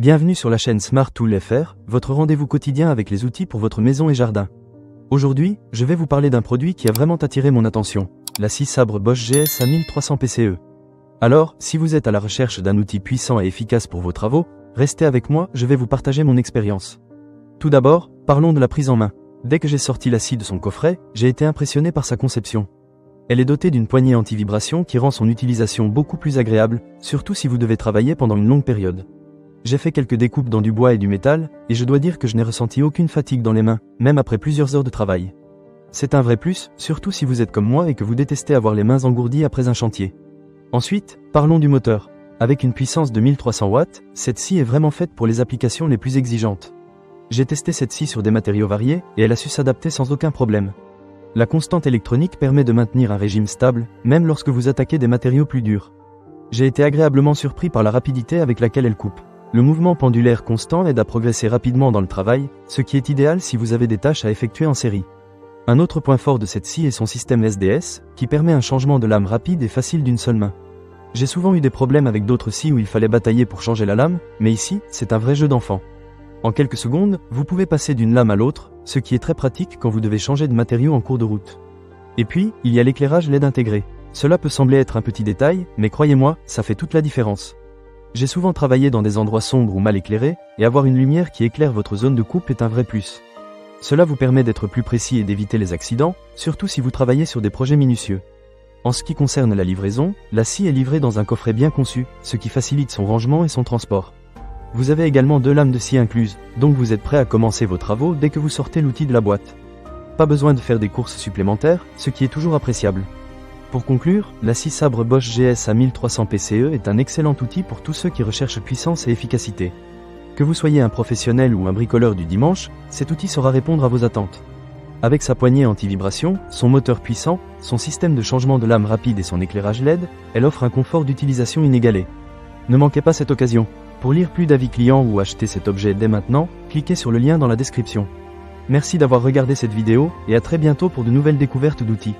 Bienvenue sur la chaîne Smart Tool FR, votre rendez-vous quotidien avec les outils pour votre maison et jardin. Aujourd'hui, je vais vous parler d'un produit qui a vraiment attiré mon attention, la scie sabre Bosch GS A1300 PCE. Alors, si vous êtes à la recherche d'un outil puissant et efficace pour vos travaux, restez avec moi, je vais vous partager mon expérience. Tout d'abord, parlons de la prise en main. Dès que j'ai sorti la scie de son coffret, j'ai été impressionné par sa conception. Elle est dotée d'une poignée anti-vibration qui rend son utilisation beaucoup plus agréable, surtout si vous devez travailler pendant une longue période. J'ai fait quelques découpes dans du bois et du métal, et je dois dire que je n'ai ressenti aucune fatigue dans les mains, même après plusieurs heures de travail. C'est un vrai plus, surtout si vous êtes comme moi et que vous détestez avoir les mains engourdies après un chantier. Ensuite, parlons du moteur. Avec une puissance de 1300 watts, cette scie est vraiment faite pour les applications les plus exigeantes. J'ai testé cette scie sur des matériaux variés, et elle a su s'adapter sans aucun problème. La constante électronique permet de maintenir un régime stable, même lorsque vous attaquez des matériaux plus durs. J'ai été agréablement surpris par la rapidité avec laquelle elle coupe. Le mouvement pendulaire constant aide à progresser rapidement dans le travail, ce qui est idéal si vous avez des tâches à effectuer en série. Un autre point fort de cette scie est son système SDS, qui permet un changement de lame rapide et facile d'une seule main. J'ai souvent eu des problèmes avec d'autres scies où il fallait batailler pour changer la lame, mais ici, c'est un vrai jeu d'enfant. En quelques secondes, vous pouvez passer d'une lame à l'autre, ce qui est très pratique quand vous devez changer de matériau en cours de route. Et puis, il y a l'éclairage LED intégré. Cela peut sembler être un petit détail, mais croyez-moi, ça fait toute la différence. J'ai souvent travaillé dans des endroits sombres ou mal éclairés, et avoir une lumière qui éclaire votre zone de coupe est un vrai plus. Cela vous permet d'être plus précis et d'éviter les accidents, surtout si vous travaillez sur des projets minutieux. En ce qui concerne la livraison, la scie est livrée dans un coffret bien conçu, ce qui facilite son rangement et son transport. Vous avez également 2 lames de scie incluses, donc vous êtes prêt à commencer vos travaux dès que vous sortez l'outil de la boîte. Pas besoin de faire des courses supplémentaires, ce qui est toujours appréciable. Pour conclure, la scie sabre Bosch GS A1300 PCE est un excellent outil pour tous ceux qui recherchent puissance et efficacité. Que vous soyez un professionnel ou un bricoleur du dimanche, cet outil saura répondre à vos attentes. Avec sa poignée anti-vibration, son moteur puissant, son système de changement de lame rapide et son éclairage LED, elle offre un confort d'utilisation inégalé. Ne manquez pas cette occasion. Pour lire plus d'avis clients ou acheter cet objet dès maintenant, cliquez sur le lien dans la description. Merci d'avoir regardé cette vidéo, et à très bientôt pour de nouvelles découvertes d'outils.